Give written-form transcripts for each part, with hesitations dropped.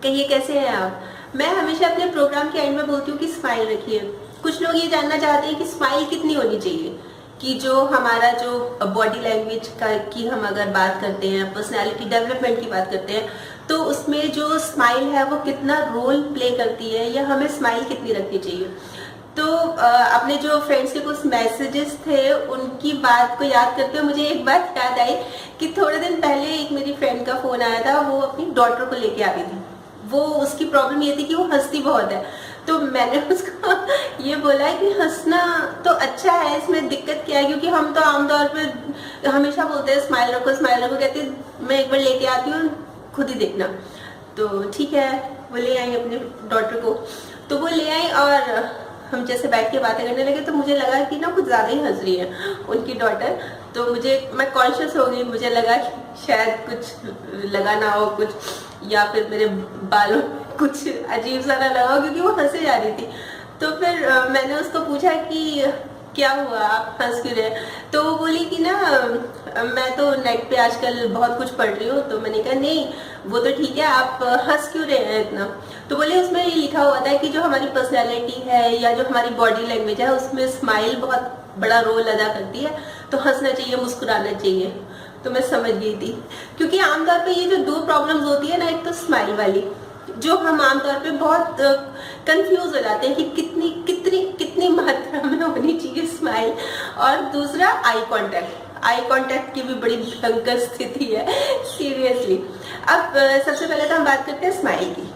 कहिए कैसे हैं आप। मैं हमेशा अपने प्रोग्राम के एंड में बोलती हूँ कि स्माइल रखिए। कुछ लोग ये जानना चाहते हैं कि स्माइल कितनी होनी चाहिए, कि जो हमारा जो बॉडी लैंग्वेज का की हम अगर बात करते हैं, पर्सनालिटी डेवलपमेंट की बात करते हैं, तो उसमें जो स्माइल है वो कितना रोल प्ले करती है, या हमें स्माइल कितनी रखनी चाहिए। तो अपने जो फ्रेंड्स के कुछ मैसेजेस थे उनकी बात को याद करके मुझे एक बात याद आई कि थोड़े दिन पहले एक मेरी फ्रेंड का फोन आया था। वो अपनी डॉटर को लेके आ गई थी। वो उसकी प्रॉब्लम ये थी कि वो हंसती बहुत है। तो मैंने उसको ये बोला कि हंसना तो अच्छा है, इसमें दिक्कत क्या है, क्योंकि हम तो आमतौर पे हमेशा बोलते हैं स्माइल रखो स्माइल रखो। कहती मैं एक बार लेके आती हूँ, खुद ही देखना। तो ठीक है, वो ले आई अपने डॉटर को। तो वो ले आई और हम जैसे बैठ के बातें करने लगे, तो मुझे लगा कि ना कुछ ज्यादा ही हंस रही है उनकी डॉटर। तो मैं कॉन्शियस हो गई। मुझे लगा कि शायद कुछ लगा ना हो, कुछ या फिर मेरे बालों कुछ अजीब सा ना लगा हो, क्योंकि वो हंसे जा रही थी। तो फिर मैंने उसको पूछा कि क्या हुआ, आप हंस क्यों रहे। तो वो बोली कि ना मैं तो नेट पे आजकल बहुत कुछ पढ़ रही हूँ। तो मैंने कहा नहीं, वो तो ठीक है, आप हंस क्यों रहे हैं इतना। तो बोले उसमें ये लिखा हुआ था कि जो हमारी पर्सनैलिटी है या जो हमारी बॉडी लैंग्वेज है उसमें स्माइल बहुत बड़ा रोल अदा करती है, तो हंसना चाहिए, मुस्कुराना चाहिए। तो मैं समझ गई थी, क्योंकि आमतौर पे ये जो दो प्रॉब्लम्स होती है ना, एक तो स्माइल वाली जो हम आमतौर पे बहुत कंफ्यूज हो जाते हैं कि कितनी कितनी कितनी मात्रा में होनी चाहिए स्माइल, और दूसरा आई कांटेक्ट। आई कांटेक्ट की भी बड़ी भयंकर स्थिति है सीरियसली। अब सबसे पहले तो हम बात करते हैं स्माइल की।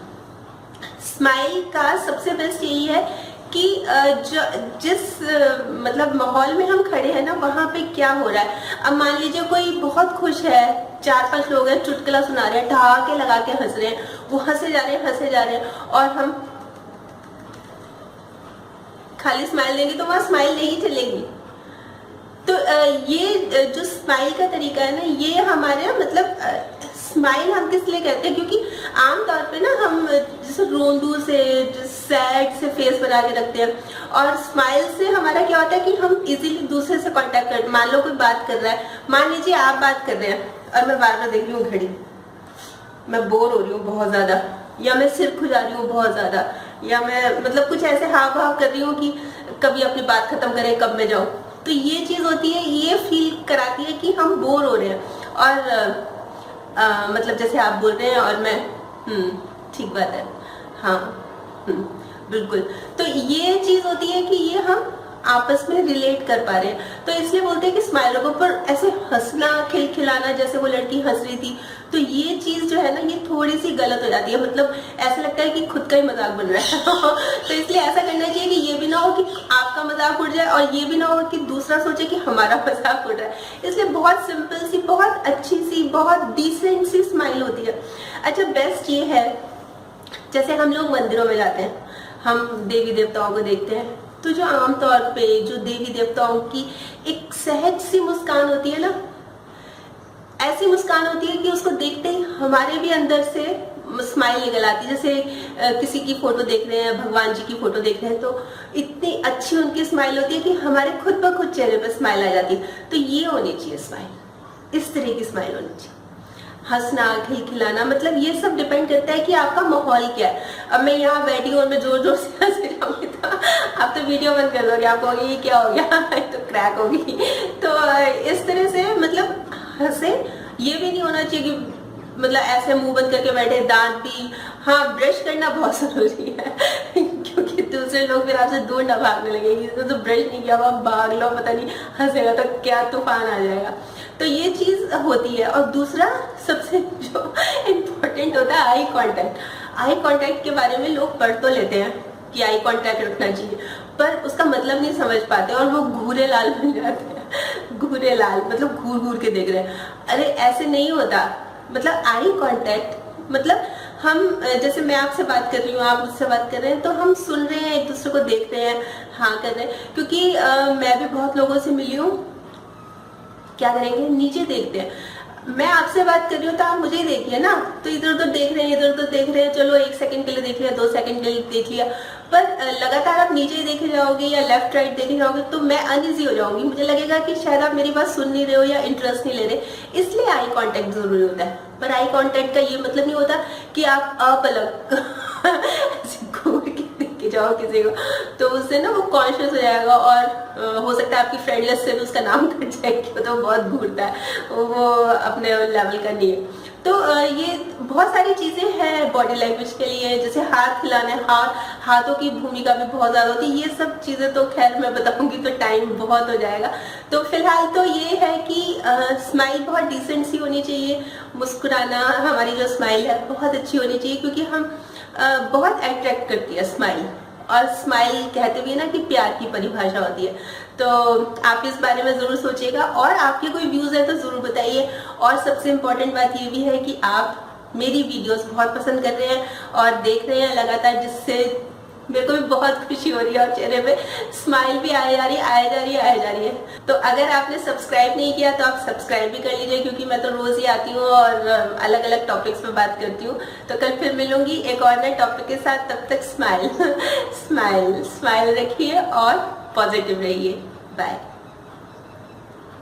स्माइल का सबसे बेस्ट यही है कि जिस मतलब माहौल में हम खड़े हैं ना, वहां पे क्या हो रहा है। अब मान लीजिए कोई बहुत खुश है, 4-5 लोग हैं, चुटकुला सुना रहे हैं, ठहाके लगा के हंस रहे हैं, वो हंसे जा रहे हैं हंसे जा रहे हैं, और हम खाली स्माइल देंगे तो वहां स्माइल नहीं चलेगी। तो ये जो स्माइल का तरीका है ना, ये हमारे मतलब स्माइल हम किस लिए कहते हैं, क्योंकि आमतौर पे ना हम जैसे रोंदू से सैड से फेस बना के रखते हैं, और स्माइल से हमारा क्या होता है कि हम इजीली दूसरे से कांटेक्ट कर। मान लो कोई बात कर रहा है, मान लीजिए आप बात कर रहे हैं और मैं बार बार देख रही हूँ घड़ी, मैं बोर हो रही हूँ बहुत ज्यादा, या मैं सिर खुजा रही हूँ बहुत ज्यादा, या मैं मतलब कुछ ऐसे हाव भाव कर रही हूँ कि कभी अपनी बात खत्म करें, कब मैं जाऊं। तो ये चीज होती है, ये फील कराती है कि हम बोर हो रहे हैं। और मतलब जैसे आप बोल रहे हैं और मैं ठीक बात है, हाँ बिल्कुल। तो ये चीज होती है कि ये हम आपस में रिलेट कर पा रहे हैं, तो इसलिए बोलते हैं कि स्माइल रखो। पर ऐसे हंसना खिलखिलाना, जैसे वो लड़की हंस रही थी, तो ये चीज जो है ना, ये थोड़ी सी गलत हो जाती है। मतलब ऐसा लगता है कि खुद का ही मजाक बन रहा है तो इसलिए ऐसा करना चाहिए कि ये भी ना हो कि आपका मजाक उड़ जाए, और ये भी ना हो कि दूसरा सोचे कि हमारा मजाक उड़ रहा है। इसलिए बहुत सिंपल सी, बहुत अच्छी सी, बहुत डिसेंट सी स्माइल होती है। अच्छा, बेस्ट ये है, जैसे हम लोग मंदिरों में जाते हैं, हम देवी देवताओं को देखते हैं, तो जो आमतौर पे जो देवी देवताओं की एक सहज सी मुस्कान होती है ना, ऐसी मुस्कान होती है कि उसको देखते ही हमारे भी अंदर से स्माइल निकल आती है। जैसे किसी की फोटो देख रहे हैं, भगवान जी की फोटो देख रहे हैं, तो इतनी अच्छी उनकी स्माइल होती है कि हमारे खुद ब खुद चेहरे पर स्माइल आ जाती है। तो ये होनी चाहिए स्माइल, इस तरह की स्माइल होनी चाहिए। हंसना खिलखिलाना, मतलब ये सब डिपेंड करता है कि आपका माहौल क्या है। अब मैं यहाँ बैठी हूँ और मैं जोर जोर से हंस जाऊंगी तो आप तो वीडियो बंद कर दोगे, आप कहोगे ये क्या हो गया तो क्रैक होगी। तो इस तरह से मतलब हंसे, ये भी नहीं होना चाहिए कि मतलब ऐसे मुंह बंद करके बैठे, दांत भी, हाँ ब्रश करना बहुत जरूरी है क्योंकि दूसरे लोग फिर आपसे दूर ना भागने लगेंगे, तो ब्रश नहीं किया आप भाग लो, पता नहीं हंसेगा तो क्या तूफान आ जाएगा। तो ये चीज होती है। और दूसरा सबसे जो इम्पोर्टेंट होता है आई कांटेक्ट। आई कांटेक्ट के बारे में लोग पढ़ तो लेते हैं कि आई कांटेक्ट रखना चाहिए, पर उसका मतलब नहीं समझ पाते और वो घूरे लाल बन जाते हैं। घूरे लाल मतलब घूर घूर के देख रहे हैं, अरे ऐसे नहीं होता। मतलब आई कांटेक्ट मतलब हम, जैसे मैं आपसे बात कर रही हूँ, आप मुझसे बात कर रहे हैं, तो हम सुन रहे हैं, एक दूसरे को देख रहे हैं, हाँ कर रहे हैं। क्योंकि मैं भी बहुत लोगों से मिली हूँ, क्या करेंगे, नीचे देखते हैं। मैं आपसे बात कर रही हूँ तो आप मुझे ही देखिए ना, तो इधर उधर देख रहे हैं, इधर उधर देख रहे हैं, चलो 1 सेकंड के लिए देख लिया, 2 सेकंड के लिए देख लिया, पर लगातार आप नीचे ही देखे जाओगे या लेफ्ट राइट देखे जाओगे तो मैं अनईजी हो जाऊंगी। मुझे लगेगा कि शायद आप मेरी बात सुन नहीं रहे हो या इंटरेस्ट नहीं ले रहे, इसलिए आई कांटेक्ट जरूरी होता है। पर आई कांटेक्ट का ये मतलब नहीं होता कि आप अपलग ऐसे घूर के देख के जाओ किसी को, तो उससे ना वो कॉन्शियस हो जाएगा और हो सकता है आपकी फ्रेंड लिस्ट से भी उसका नाम कट जाए कि तो बहुत घूरता है, वो अपने लेवल का नहीं है। तो ये बहुत सारी चीजें हैं बॉडी लैंग्वेज के लिए, जैसे हाथ हिलाने, हाथों की भूमिका भी बहुत ज्यादा होती है। ये सब चीजें तो खैर मैं बताऊंगी तो टाइम बहुत हो जाएगा। तो फिलहाल तो ये है कि स्माइल बहुत डिसेंट सी होनी चाहिए, मुस्कुराना, हमारी जो स्माइल है बहुत अच्छी होनी चाहिए, क्योंकि हम बहुत अट्रैक्ट करती है स्माइल। और स्माइल कहते भी है ना कि प्यार की परिभाषा होती है। तो आप इस बारे में जरूर सोचिएगा, और आपके कोई व्यूज है तो जरूर बताइए। और सबसे इम्पोर्टेंट बात ये भी है कि आप मेरी वीडियोस बहुत पसंद कर रहे हैं और देख रहे हैं लगातार, जिससे मेरे को भी बहुत खुशी हो रही है और चेहरे पे स्माइल भी आए जा रही है। तो अगर आपने सब्सक्राइब नहीं किया तो आप सब्सक्राइब भी कर लीजिए, क्योंकि मैं तो रोज ही आती हूँ और अलग अलग टॉपिक्स पे बात करती हूँ। तो कल फिर मिलूंगी एक और नए टॉपिक के साथ। तब तक स्माइल स्माइल स्माइल रखिए और पॉजिटिव रहिए। बाय।